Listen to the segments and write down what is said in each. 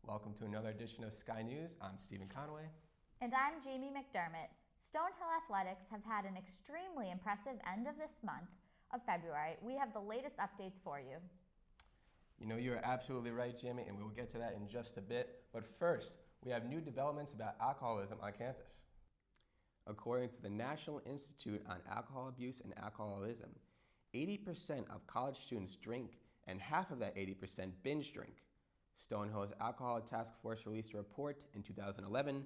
Welcome to another edition of Sky News. I'm Stephen Conway. And I'm Jamie McDermott. Stonehill Athletics have had an extremely impressive end of this month of February. We have the latest updates for you. You know, you're absolutely right, Jamie, and we will get to that in just a bit. But first, we have new developments about alcoholism on campus. According to the National Institute on Alcohol Abuse and Alcoholism, 80% of college students drink, and half of that 80% binge drink. Stonehill's Alcohol Task Force released a report in 2011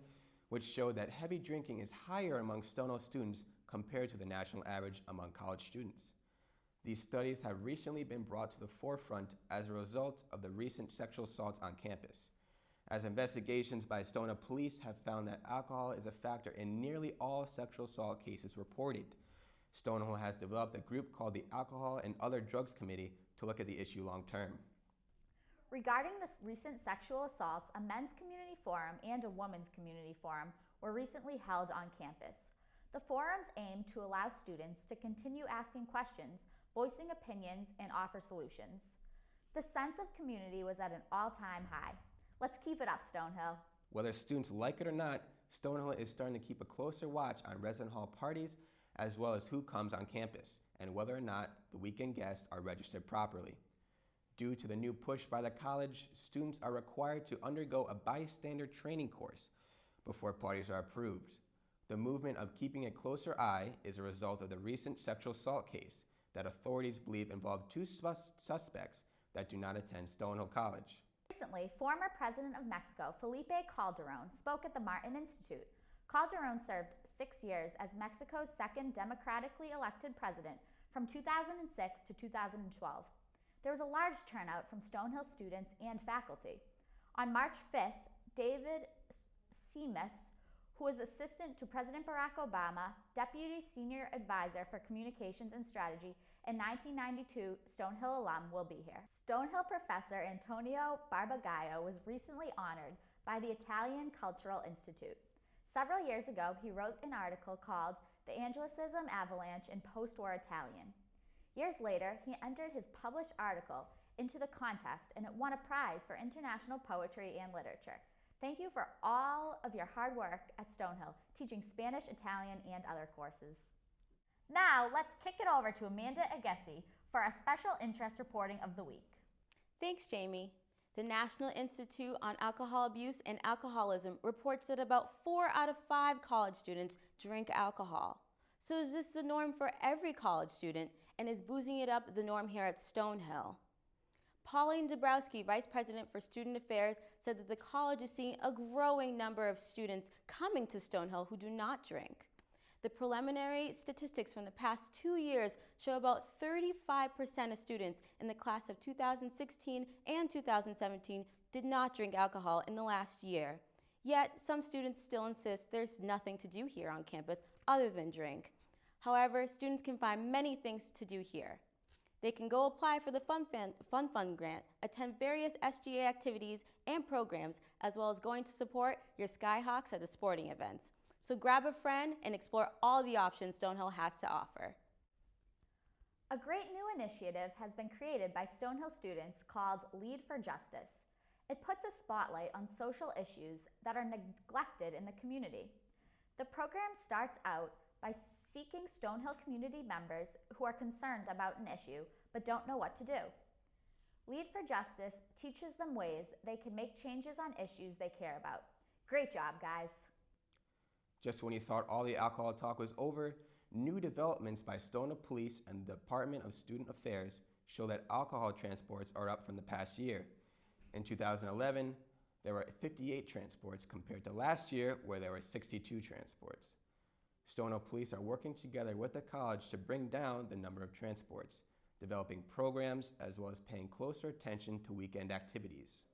which showed that heavy drinking is higher among Stonehill students compared to the national average among college students. These studies have recently been brought to the forefront as a result of the recent sexual assaults on campus, as investigations by Stonehill police have found that alcohol is a factor in nearly all sexual assault cases reported. Stonehill has developed a group called the Alcohol and Other Drugs Committee to look at the issue long term. Regarding the recent sexual assaults, a men's community forum and a women's community forum were recently held on campus. The forums aim to allow students to continue asking questions, voicing opinions, and offer solutions. The sense of community was at an all-time high. Let's keep it up, Stonehill. Whether students like it or not, Stonehill is starting to keep a closer watch on resident hall parties as well as who comes on campus and whether or not the weekend guests are registered properly. Due to the new push by the college, students are required to undergo a bystander training course before parties are approved. The movement of keeping a closer eye is a result of the recent sexual assault case that authorities believe involved two suspects that do not attend Stonehill College. Recently, former President of Mexico, Felipe Calderón, spoke at the Martin Institute. Calderón served 6 years as Mexico's second democratically elected president from 2006 to 2012. There was a large turnout from Stonehill students and faculty. On March 5th, David Seamus, who was assistant to President Barack Obama, Deputy Senior Advisor for Communications and Strategy, and 1992 Stonehill alum, will be here. Stonehill professor Antonio Barbagallo was recently honored by the Italian Cultural Institute. Several years ago, he wrote an article called The Anglicism Avalanche in Post-War Italian. Years later, he entered his published article into the contest and it won a prize for international poetry and literature. Thank you for all of your hard work at Stonehill, teaching Spanish, Italian, and other courses. Now, let's kick it over to Amanda Egesi for a special interest reporting of the week. Thanks, Jamie. The National Institute on Alcohol Abuse and Alcoholism reports that about 4 out of 5 college students drink alcohol. So is this the norm for every college student, and is boozing it up the norm here at Stonehill? Pauline Dabrowski, Vice President for Student Affairs, said that the college is seeing a growing number of students coming to Stonehill who do not drink. The preliminary statistics from the past 2 years show about 35% of students in the class of 2016 and 2017 did not drink alcohol in the last year. Yet, some students still insist there's nothing to do here on campus other than drink. However, students can find many things to do here. They can go apply for the Fun Fund grant, attend various SGA activities and programs, as well as going to support your Skyhawks at the sporting events. So grab a friend and explore all the options Stonehill has to offer. A great new initiative has been created by Stonehill students called Lead for Justice. It puts a spotlight on social issues that are neglected in the community. The program starts out by seeking Stonehill community members who are concerned about an issue but don't know what to do. Lead for Justice teaches them ways they can make changes on issues they care about. Great job, guys. Just when you thought all the alcohol talk was over, new developments by Stonehill Police and the Department of Student Affairs show that alcohol transports are up from the past year. In 2011, there were 58 transports compared to last year where there were 62 transports. Stonehill Police are working together with the college to bring down the number of transports, developing programs as well as paying closer attention to weekend activities.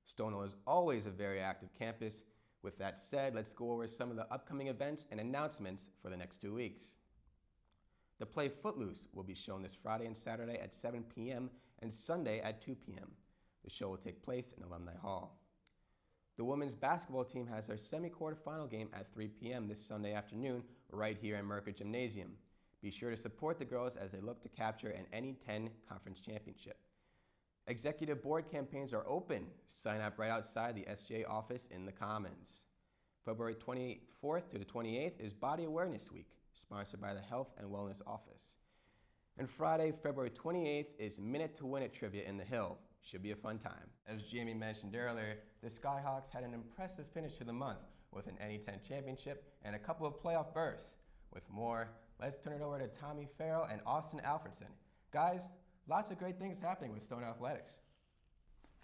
Stonehill is always a very active campus. With that said, let's go over some of the upcoming events and announcements for the next 2 weeks. The play Footloose will be shown this Friday and Saturday at 7 p.m. and Sunday at 2 p.m. The show will take place in Alumni Hall. The women's basketball team has their semi-quarterfinal game at 3 p.m. this Sunday afternoon right here in Merker Gymnasium. Be sure to support the girls as they look to capture an NE10 conference championship. Executive board campaigns are open. Sign up right outside the SGA office in the Commons. February 24th to the 28th is Body Awareness Week, sponsored by the Health and Wellness Office. And Friday, February 28th is Minute to Win It Trivia in the Hill. Should be a fun time. As Jamie mentioned earlier, the Skyhawks had an impressive finish to the month with an NE10 championship and a couple of playoff berths. With more, let's turn it over to Tommy Ferrell and Austin Alfredson. Guys, lots of great things happening with Stonehill Athletics.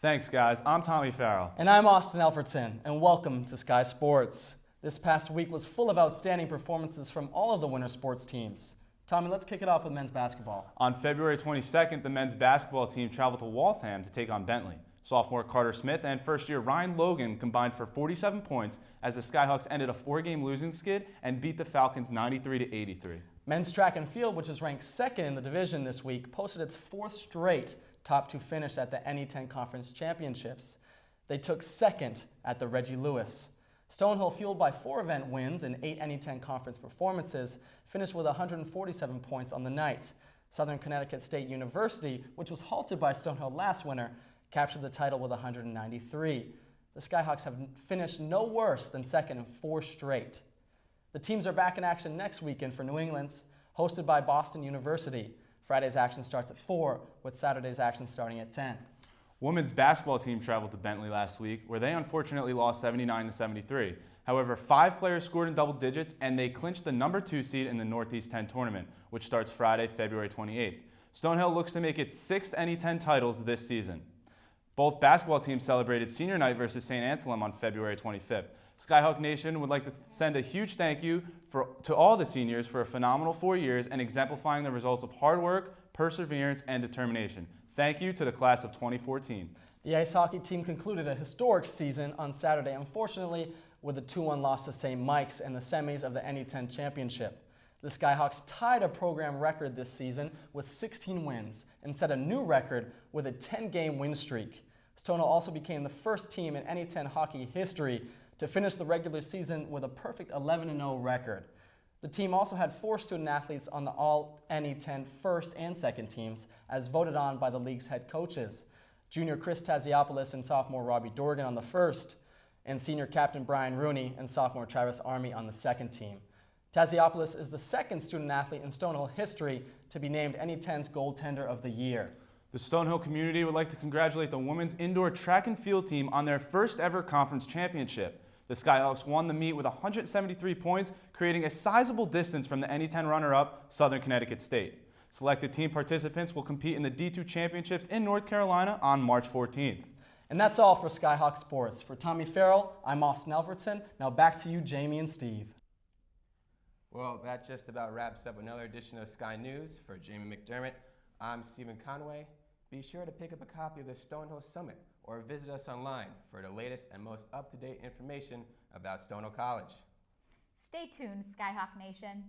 Thanks, guys. I'm Tommy Ferrell. And I'm Austin Alfredson, and welcome to Sky Sports. This past week was full of outstanding performances from all of the winter sports teams. Tommy, let's kick it off with men's basketball. On February 22nd, the men's basketball team traveled to Waltham to take on Bentley. Sophomore Carter Smith and first-year Ryan Logan combined for 47 points as the Skyhawks ended a 4-game losing skid and beat the Falcons 93-83. Men's track and field, which is ranked second in the division this week, posted its 4th straight top 2 finish at the NE10 Conference Championships. They took second at the Reggie Lewis. Stonehill, fueled by 4 event wins and 8 NE10 Conference performances, finished with 147 points on the night. Southern Connecticut State University, which was halted by Stonehill last winter, captured the title with 193. The Skyhawks have finished no worse than second in 4 straight. The teams are back in action next weekend for New England's, hosted by Boston University. Friday's action starts at 4, with Saturday's action starting at 10. Women's basketball team traveled to Bentley last week, where they unfortunately lost 79-73. However, 5 players scored in double digits, and they clinched the number 2 seed in the Northeast 10 tournament, which starts Friday, February 28th. Stonehill looks to make its 6th NE10 titles this season. Both basketball teams celebrated senior night versus St. Anselm on February 25th. Skyhawk Nation would like to send a huge thank you to all the seniors for a phenomenal 4 years and exemplifying the results of hard work, perseverance, and determination. Thank you to the class of 2014. The ice hockey team concluded a historic season on Saturday, unfortunately, with a 2-1 loss to St. Mike's in the semis of the NE10 Championship. The Skyhawks tied a program record this season with 16 wins and set a new record with a 10-game win streak. Stonehill also became the first team in NE10 hockey history to finish the regular season with a perfect 11-0 record. The team also had 4 student athletes on the All-NE10 first and second teams, as voted on by the league's head coaches. Junior Chris Taziopoulos and sophomore Robbie Dorgan on the first, and senior captain Brian Rooney and sophomore Travis Army on the second team. Taziopoulos is the second student athlete in Stonehill history to be named NE10's Goaltender of the Year. The Stonehill community would like to congratulate the women's indoor track and field team on their first ever conference championship. The Skyhawks won the meet with 173 points, creating a sizable distance from the NE10 runner-up, Southern Connecticut State. Selected team participants will compete in the D2 Championships in North Carolina on March 14th. And that's all for Skyhawk Sports. For Tommy Ferrell, I'm Austin Alfredson. Now back to you, Jamie and Steve. Well, that just about wraps up another edition of Sky News. For Jamie McDermott, I'm Stephen Conway. Be sure to pick up a copy of the Stonehill Summit or visit us online for the latest and most up-to-date information about Stonehill College. Stay tuned, Skyhawk Nation.